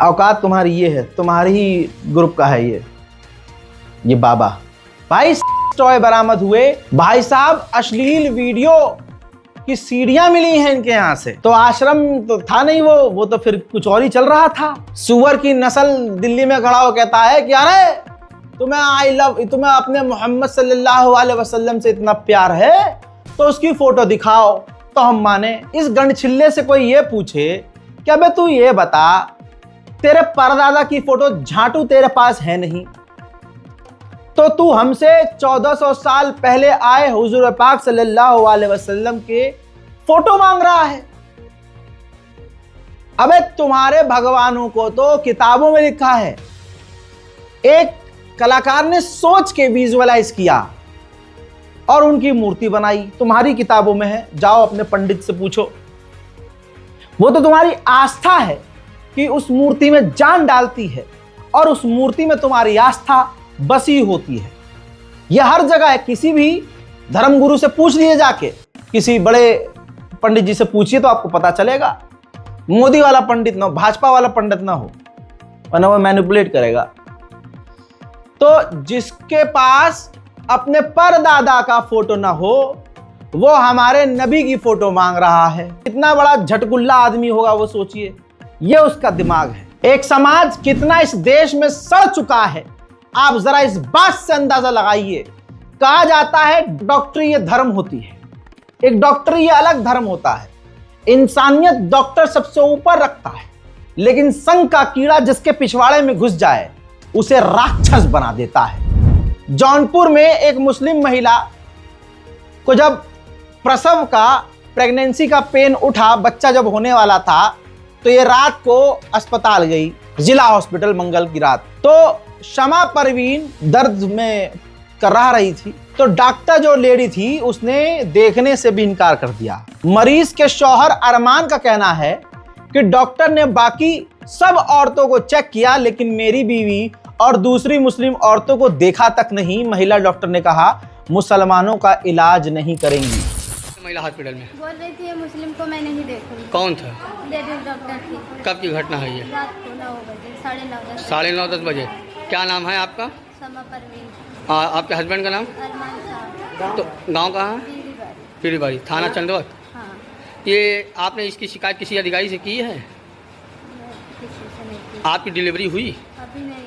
औकात तुम्हारी ये है, तुम्हारी ही ग्रुप का है ये बाबा। भाई टॉय बरामद हुए, भाई साहब अश्लील वीडियो की सीढ़ियां मिली हैं इनके यहाँ से। तो आश्रम तो था नहीं वो तो फिर कुछ और ही चल रहा था। सुअर की नस्ल दिल्ली में खड़ा हो कहता है कि अरे तुम्हें अपने मोहम्मद सल्लल्लाहु अलैहि वसल्लम से इतना प्यार है तो उसकी फोटो दिखाओ तो हम माने। इस गंडछिल्ले से कोई ये पूछे कि अबे तू ये बता, तेरे परदादा की फोटो झांटू तेरे पास है नहीं, तो तू हमसे 1400 साल पहले आए हुजूर पाक सल्लल्लाहु अलैहि वसल्लम के फोटो मांग रहा है। अबे तुम्हारे भगवानों को तो किताबों में लिखा है, एक कलाकार ने सोच के विजुअलाइज किया और उनकी मूर्ति बनाई। तुम्हारी किताबों में है, जाओ अपने पंडित से पूछो। वो तो तुम्हारी आस्था है कि उस मूर्ति में जान डालती है और उस मूर्ति में तुम्हारी आस्था बसी होती है। यह हर जगह है। किसी भी धर्मगुरु से पूछ लिए जाके, किसी बड़े पंडित जी से पूछिए तो आपको पता चलेगा। मोदी वाला पंडित ना हो, भाजपा वाला पंडित ना हो, वरना वो मैनिपुलेट करेगा। तो जिसके पास अपने परदादा का फोटो ना हो, वो हमारे नबी की फोटो मांग रहा है। कितना बड़ा झटकुल्ला आदमी होगा वो सोचिए। ये उसका दिमाग है। एक समाज कितना इस देश में सड़ चुका है, आप जरा इस बात से अंदाजा लगाइए। कहा जाता है डॉक्टरी ये धर्म होती है, एक डॉक्टरी ये अलग धर्म होता है। इंसानियत डॉक्टर सबसे ऊपर रखता है, लेकिन संघ का कीड़ा जिसके पिछवाड़े में घुस जाए उसे राक्षस बना देता है। जौनपुर में एक मुस्लिम महिला को जब प्रसव का, प्रेगनेंसी का पेन उठा, बच्चा जब होने वाला था, तो ये रात को अस्पताल गई, जिला हॉस्पिटल, मंगल की रात। तो शमा परवीन दर्द में करा रही थी, तो डॉक्टर जो लेडी थी उसने देखने से भी इनकार कर दिया। मरीज के शौहर अरमान का कहना है कि डॉक्टर ने बाकी सब औरतों को चेक किया, लेकिन मेरी बीवी और दूसरी मुस्लिम औरतों को देखा तक नहीं। महिला डॉक्टर ने कहा मुसलमानों का इलाज नहीं करेंगी। महिला हॉस्पिटल में बोल रही थी मुस्लिम को मैं नहीं देखूंगी। कौन था? लेडीज डॉक्टर थी। कब की घटना है ये? रात को 9 बजे, 9:30 साढ़े 9-10 बजे। क्या नाम है आपका? समा परवीन, आपके हस्बैंड का नाम? अरमान साहब, तो गांव कहाँ है? पीलीबाड़ी। पीलीबाड़ी, थाना चंदवत। हाँ, ये आपने इसकी शिकायत किसी अधिकारी से की है? मैं किसी से नहीं की। आपकी डिलीवरी हुई? अभी नहीं।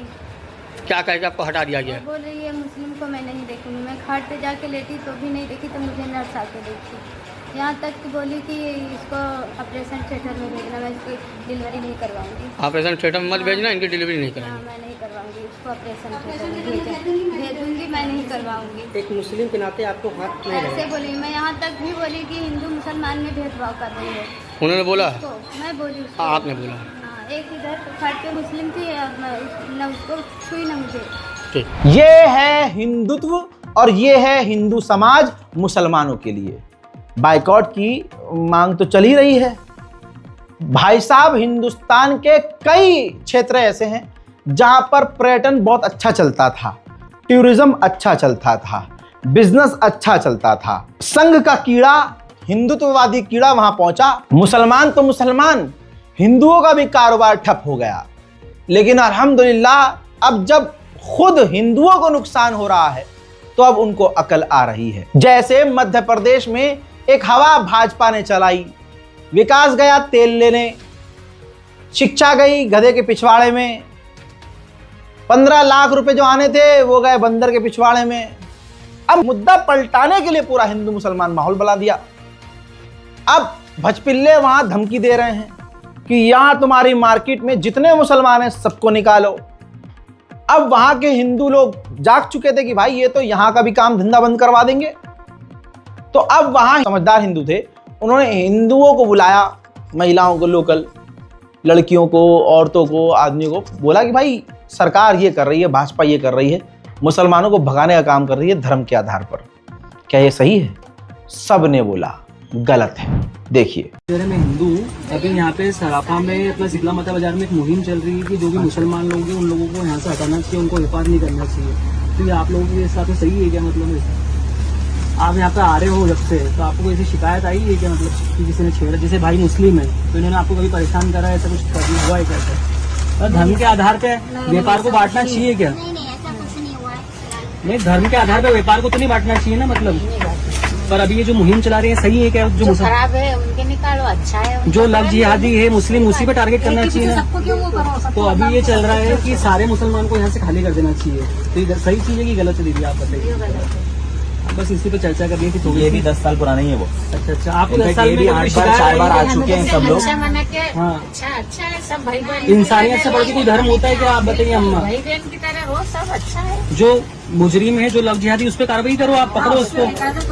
क्या कह के आपको हटा दिया गया? बोल रही है मुस्लिम को मैं नहीं देखूंगी। मैं खाट पे जाके लेटी तो भी नहीं देखी, तो मुझे नर्स आके देखी। यहाँ तक कि बोली कि इसको ऑपरेशन थिएटर में भेजना, मैं इसकी डिलीवरी नहीं करवाऊंगी। ऑपरेशन थिएटर में मत भेजना, इनकी डिलीवरी नहीं हाँ, करेंगे। मैं नहीं करवाऊंगी इसको ऑपरेशन थिएटर में भेजूंगी, मैं नहीं करवाऊंगी। एक मुस्लिम के नाते आपको हाथ नहीं ऐसे बोली। मैं यहाँ तक भी बोली कि हिंदू मुसलमान में भेदभाव कर रही है। उन्होंने बोला? तो मैं बोली उसको। आपने बोला? हाँ, एक इधर खाट पे मुस्लिम थी, न उसको छुई न मुझे। ठीक। ये है हिंदुत्व और ये है हिंदू समाज मुसलमानों के लिए। बाइकॉट की मांग तो चल ही रही है। भाई साहब, हिंदुस्तान के कई क्षेत्र ऐसे हैं जहां पर पर्यटन बहुत अच्छा चलता था। टूरिज्म अच्छा चलता था, बिजनेस अच्छा चलता था। संघ का कीड़ा, हिंदुत्ववादी कीड़ा वहां पहुंचा। मुसलमान तो मुसलमान, हिंदुओं का भी कारोबार ठप हो गया। लेकिन अल्हम्दुलिल्लाह अब जब खुद हिंदुओं को नुकसान हो रहा है तो अब उनको अकल आ रही है। जैसे मध्य प्रदेश में एक हवा भाजपा ने चलाई, विकास गया तेल लेने, शिक्षा गई गधे के पिछवाड़े में, 15 लाख रुपए जो आने थे वो गए बंदर के पिछवाड़े में। अब मुद्दा पलटाने के लिए पूरा हिंदू मुसलमान माहौल बना दिया। अब भचपिल्ले वहां धमकी दे रहे हैं कि यहां तुम्हारी मार्केट में जितने मुसलमान हैं सबको निकालो। अब वहां के हिंदू लोग जाग चुके थे कि भाई ये तो यहां का भी काम धंधा बंद करवा देंगे। तो अब वहां समझदार हिंदू थे, उन्होंने हिंदुओं को बुलाया, महिलाओं को, लोकल लड़कियों को, औरतों को, आदमियों को बोला कि भाई सरकार ये कर रही है, भाजपा ये कर रही है, मुसलमानों को भगाने का काम कर रही है धर्म के आधार पर। क्या ये सही है? सब ने बोला गलत है। देखिए, मैं हिंदू हूँ। अभी यहाँ पे सराफा में अपना शीतला माता बाजार में एक मुहिम चल रही है कि जो भी मुसलमान लोग हैं उन लोगों को यहाँ से हटाना चाहिए, उनको व्यापार नहीं करना चाहिए। तो ये आप लोगों के साथ सही है क्या? मतलब आप यहाँ पे आ रहे हो जब से, तो आपको ऐसी शिकायत आई है क्या? मतलब कि किसी ने छेड़ा, जैसे भाई मुस्लिम है तो इन्होंने आपको कभी परेशान करा है, ऐसा कुछ करना हुआ है क्या? धर्म के आधार पे व्यापार को बांटना चाहिए क्या? नहीं, धर्म के आधार पर व्यापार को तो नहीं बांटना चाहिए ना। मतलब पर अभी ये जो मुहिम चला रहे हैं सही है क्या? जो खराब है उनके निकालो, अच्छा है। जो लव जिहादी है मुस्लिम, उसी पे टारगेट करना चाहिए ना। सबको क्यों वो करो? तो अभी ये चल रहा है कि सारे मुसलमान को यहाँ से खाली कर देना चाहिए। तो ये सही चीज है कि गलत है दीदी, आप बताइए। बस इसी पे चर्चा कर रही है कि थोड़ी, ये भी 10 साल पुराना ही है वो। अच्छा, आपको 10 साल में 4 बार आ चुके हैं सब लोग। हाँ, अच्छा है सब भाई बहन। इंसानियत से बढ़ के कोई धर्म होता है क्या? आप बताइए अम्मा। भाई बहन की तरह हो, सब अच्छा है। जो मुजरिम है, जो लव जिहादी, उस पर कार्रवाई करो, आप पकड़ो उसको।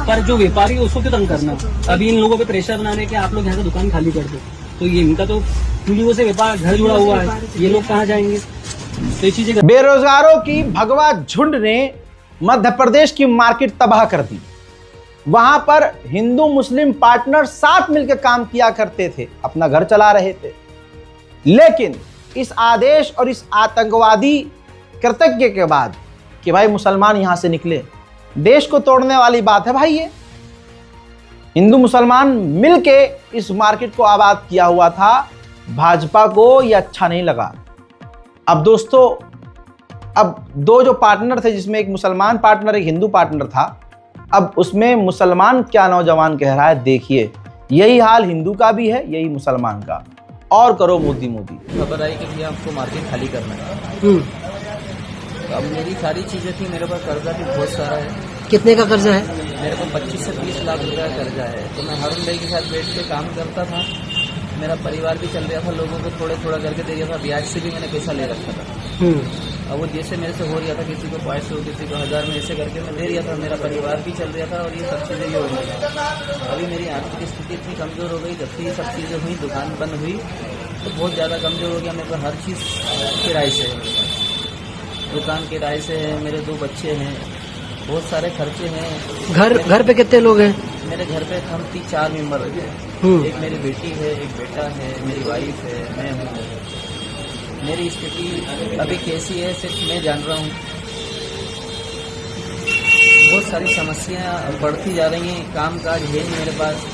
पर जो व्यापारी है उसको क्यों तंग करना? अभी इन लोगों पे प्रेशर बनाने के आप लोग यहाँ से दुकान खाली कर दो, तो ये इनका तो पीढ़ियों से व्यापार घर जुड़ा हुआ है, ये लोग कहाँ जाएंगे? तो ये चीजें बेरोजगारों की भगवा झुंड ने मध्य प्रदेश की मार्केट तबाह कर दी। वहां पर हिंदू मुस्लिम पार्टनर साथ मिलकर काम किया करते थे, अपना घर चला रहे थे। लेकिन इस आदेश और इस आतंकवादी कृतज्ञ के बाद कि भाई मुसलमान यहां से निकले, देश को तोड़ने वाली बात है भाई। ये हिंदू मुसलमान मिलके इस मार्केट को आबाद किया हुआ था, भाजपा को ये अच्छा नहीं लगा। अब दोस्तों, अब दो जो पार्टनर थे, जिसमें एक मुसलमान पार्टनर एक हिंदू पार्टनर था, अब उसमें मुसलमान क्या नौजवान कह रहा है, देखिए यही हाल हिंदू का भी है, यही मुसलमान का। और करो मोदी मोदी। खबर आई कि भैया आपको मार्केट खाली करना है। तो अब मेरी सारी चीजें थी, मेरे पास कर्जा भी बहुत सारा है। कितने का कर्जा है? मेरे पास 25 से 30 लाख रुपए का कर्जा है। तो मैं हारून भाई के साथ बैठ के काम करता था, मेरा परिवार भी चल रहा था, लोगों को थोड़ा थोड़ा करके दे रहा था, ब्याज से भी मैंने पैसा ले रखा था। अब वो जैसे मेरे से हो रहा था, किसी को 500 किसी को 1000 में ऐसे करके मैं दे रहा था, मेरा परिवार भी चल रहा था और ये सब चीज़ें ये हो रही थी। अभी मेरी आर्थिक स्थिति इतनी कमज़ोर हो गई, जब से ये सब चीज़ें हुई, दुकान बंद हुई तो बहुत ज़्यादा कमज़ोर हो गया। मेरे को हर चीज़ किराए से है, दुकान किराए से है, मेरे 2 बच्चे हैं, बहुत सारे खर्चे हैं। घर पे कितने लोग हैं? मेरे घर पे हम 4 मेंबर हैं। एक मेरी बेटी है, एक बेटा है, मेरी वाइफ है, मैं हूँ। मेरी स्थिति अभी कैसी है सिर्फ मैं जान रहा हूँ। बहुत सारी समस्याएं बढ़ती जा रही हैं, काम काज है नहीं मेरे पास।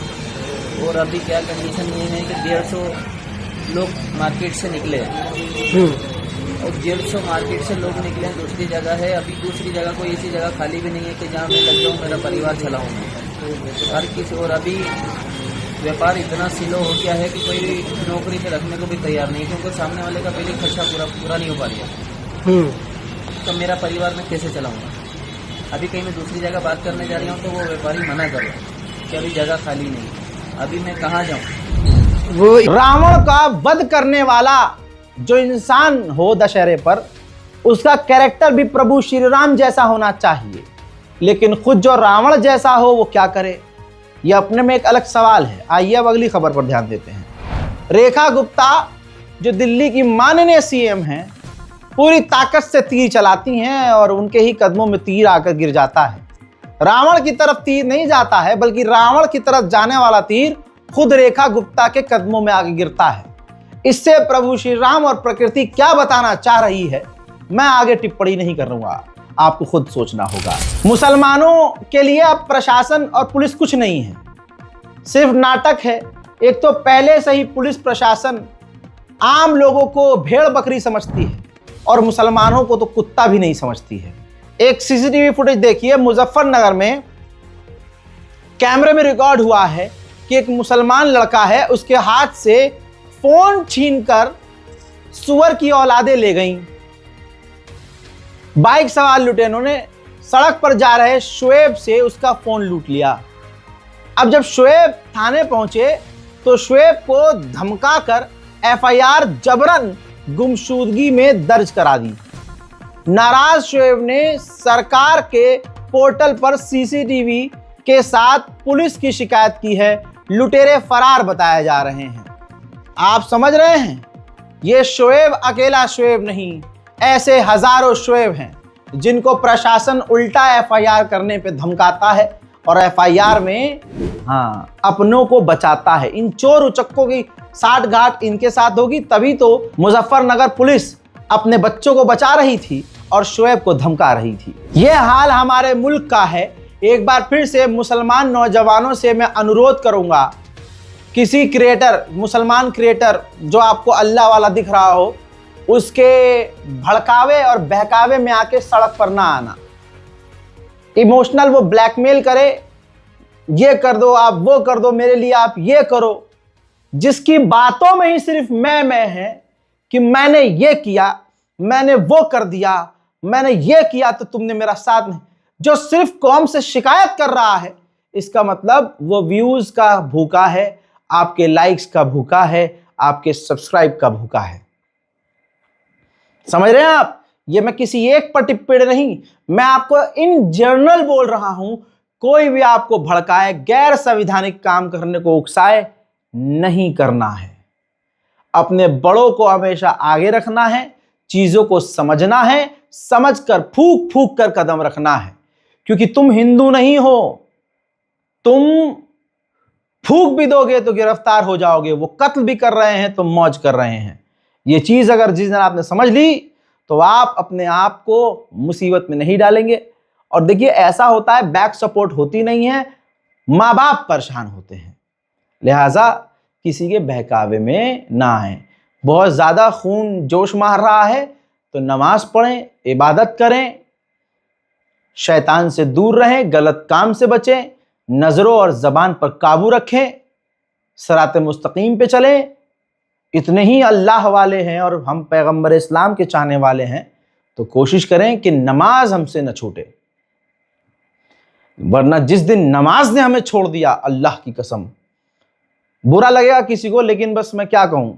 और अभी क्या कंडीशन ये है कि 150 लोग मार्केट से निकले और 150 मार्केट से लोग निकले दूसरी जगह है। अभी दूसरी जगह कोई ऐसी जगह खाली भी नहीं है कि जहाँ मैं लग जाऊँ, मेरा परिवार चलाऊँ हर किसी। और अभी व्यापार इतना स्लो हो गया है कि कोई नौकरी पे रखने को भी तैयार नहीं, क्योंकि सामने वाले का पहले खर्चा पूरा नहीं हो पा रहा। तो मेरा परिवार मैं कैसे चलाऊंगा? अभी कहीं मैं दूसरी जगह बात करने जा रही हूँ तो वो व्यापारी मना कर रहा है कि अभी जगह खाली नहीं, अभी मैं कहाँ जाऊँ? वो रावण का वध करने वाला जो इंसान हो दशहरे पर, उसका कैरेक्टर भी प्रभु श्री राम जैसा होना चाहिए। लेकिन खुद जो रावण जैसा हो वो क्या करे, यह अपने में एक अलग सवाल है। आइए अब अगली खबर पर ध्यान देते हैं। रेखा गुप्ता जो दिल्ली की माननीय सीएम हैं, पूरी ताकत से तीर चलाती हैं और उनके ही कदमों में तीर आकर गिर जाता है। रावण की तरफ तीर नहीं जाता है, बल्कि रावण की तरफ जाने वाला तीर खुद रेखा गुप्ता के कदमों में आगे गिरता है। इससे प्रभु श्री राम और प्रकृति क्या बताना चाह रही है, मैं आगे टिप्पणी नहीं करूंगा। आपको खुद सोचना होगा। मुसलमानों के लिए अब प्रशासन और पुलिस कुछ नहीं है, सिर्फ नाटक है। एक तो पहले से ही पुलिस प्रशासन आम लोगों को भेड़ बकरी समझती है और मुसलमानों को तो कुत्ता भी नहीं समझती है। एक सीसीटीवी फुटेज देखिए, मुजफ्फरनगर में कैमरे में रिकॉर्ड हुआ है कि एक मुसलमान लड़का है, उसके हाथ से फोन छीनकर सुअर की औलादें ले गईं। बाइक सवार लुटेरों ने सड़क पर जा रहे शुएब से उसका फोन लूट लिया। अब जब शुएब थाने पहुंचे तो शुएब को धमकाकर एफआईआर जबरन गुमशुदगी में दर्ज करा दी। नाराज शुएब ने सरकार के पोर्टल पर सीसीटीवी के साथ पुलिस की शिकायत की है। लुटेरे फरार बताए जा रहे हैं। आप समझ रहे हैं, ये शुएब अकेला शुएब नहीं, ऐसे हजारों शुएब हैं जिनको प्रशासन उल्टा एफआईआर करने पे धमकाता है और एफआईआर में अपनों को बचाता है। इन चोर उचक्कों की साठगांठ इनके साथ होगी, तभी तो मुजफ्फरनगर पुलिस अपने बच्चों को बचा रही थी और शुएब को धमका रही थी। यह हाल हमारे मुल्क का है। एक बार फिर से मुसलमान नौजवानों से मैं अनुरोध करूंगा, किसी क्रिएटर, मुसलमान क्रिएटर जो आपको अल्लाह वाला दिख रहा हो, उसके भड़कावे और बहकावे में आके सड़क पर ना आना। इमोशनल वो ब्लैकमेल करे, ये कर दो आप, वो कर दो, मेरे लिए आप ये करो, जिसकी बातों में ही सिर्फ मैं है कि मैंने ये किया, मैंने वो कर दिया, मैंने ये किया तो तुमने मेरा साथ नहीं। जो सिर्फ कौम से शिकायत कर रहा है, इसका मतलब वो व्यूज का भूखा है, आपके लाइक्स का भूखा है, आपके सब्सक्राइब का भूखा है। समझ रहे हैं आप? ये मैं किसी एक पर टिप्पणी नहीं, मैं आपको इन जनरल बोल रहा हूं। कोई भी आपको भड़काए, गैर संवैधानिक काम करने को उकसाए, नहीं करना है। अपने बड़ों को हमेशा आगे रखना है, चीजों को समझना है, समझकर फूक फूक कर कदम रखना है। क्योंकि तुम हिंदू नहीं हो, तुम फूक भी दोगे तो गिरफ्तार हो जाओगे, वो कत्ल भी कर रहे हैं तो मौज कर रहे हैं। ये चीज अगर जिस दिन आपने समझ ली तो आप अपने आप को मुसीबत में नहीं डालेंगे। और देखिए, ऐसा होता है, बैक सपोर्ट होती नहीं है, माँ बाप परेशान होते हैं। लिहाजा किसी के बहकावे में ना आए। बहुत ज्यादा खून जोश मार रहा है तो नमाज पढ़ें, इबादत करें, शैतान से दूर रहें, गलत काम से बचें, नजरों और जबान पर काबू रखें, सराते मुस्तकीम पे चलें। इतने ही अल्लाह वाले हैं और हम पैगंबर इस्लाम के चाहने वाले हैं तो कोशिश करें कि नमाज हमसे न छूटे, वरना जिस दिन नमाज ने हमें छोड़ दिया, अल्लाह की कसम, बुरा लगेगा किसी को, लेकिन बस मैं क्या कहूं,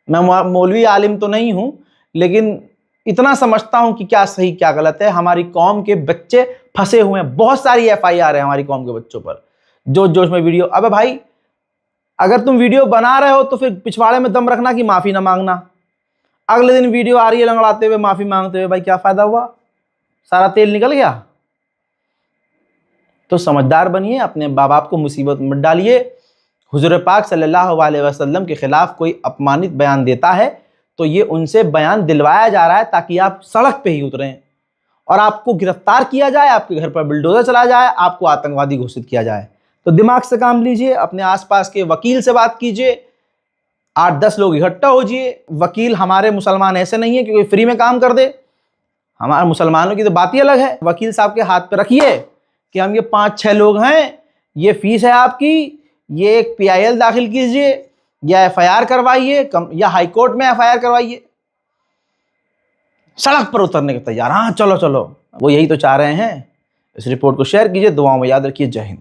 मैं मौलवी आलिम तो नहीं हूं, लेकिन इतना समझता हूं कि क्या सही क्या गलत है। हमारी कौम के बच्चे फंसे हुए हैं, बहुत सारी एफआईआर है हमारी कौम के बच्चों पर, जोश जोश में वीडियो। अबे भाई, अगर तुम वीडियो बना रहे हो तो फिर पिछवाड़े में दम रखना कि माफी ना मांगना। अगले दिन वीडियो आ रही है लंगड़ाते हुए, माफी मांगते हुए, भाई क्या फायदा हुआ, सारा तेल निकल गया। तो समझदार बनिए, अपने माँ बाप को मुसीबत में मत डालिए। हुजूर पाक सल्लल्लाहु अलैहि वसल्लम के खिलाफ कोई अपमानित बयान देता है तो ये उनसे बयान दिलवाया जा रहा है ताकि आप सड़क पे ही उतरें और आपको गिरफ्तार किया जाए, आपके घर पर बुलडोजर चला जाए, आपको आतंकवादी घोषित किया जाए। तो दिमाग से काम लीजिए, अपने आसपास के वकील से बात कीजिए, 8-10 लोग इकट्ठा हो जाइए। वकील हमारे मुसलमान ऐसे नहीं है कि कोई फ्री में काम कर दे, हमारे मुसलमानों की तो बात ही अलग है। वकील साहब के हाथ पे रखिए कि हम ये 5-6 लोग हैं, ये फीस है आपकी, ये एक PIL दाखिल कीजिए या FIR करवाइए, या हाई कोर्ट में FIR करवाइए। सड़क पर उतरने के तैयार, हाँ चलो चलो, वो यही तो चाह रहे हैं। इस रिपोर्ट को शेयर कीजिए, दुआओं में याद रखिए। जय हिंद।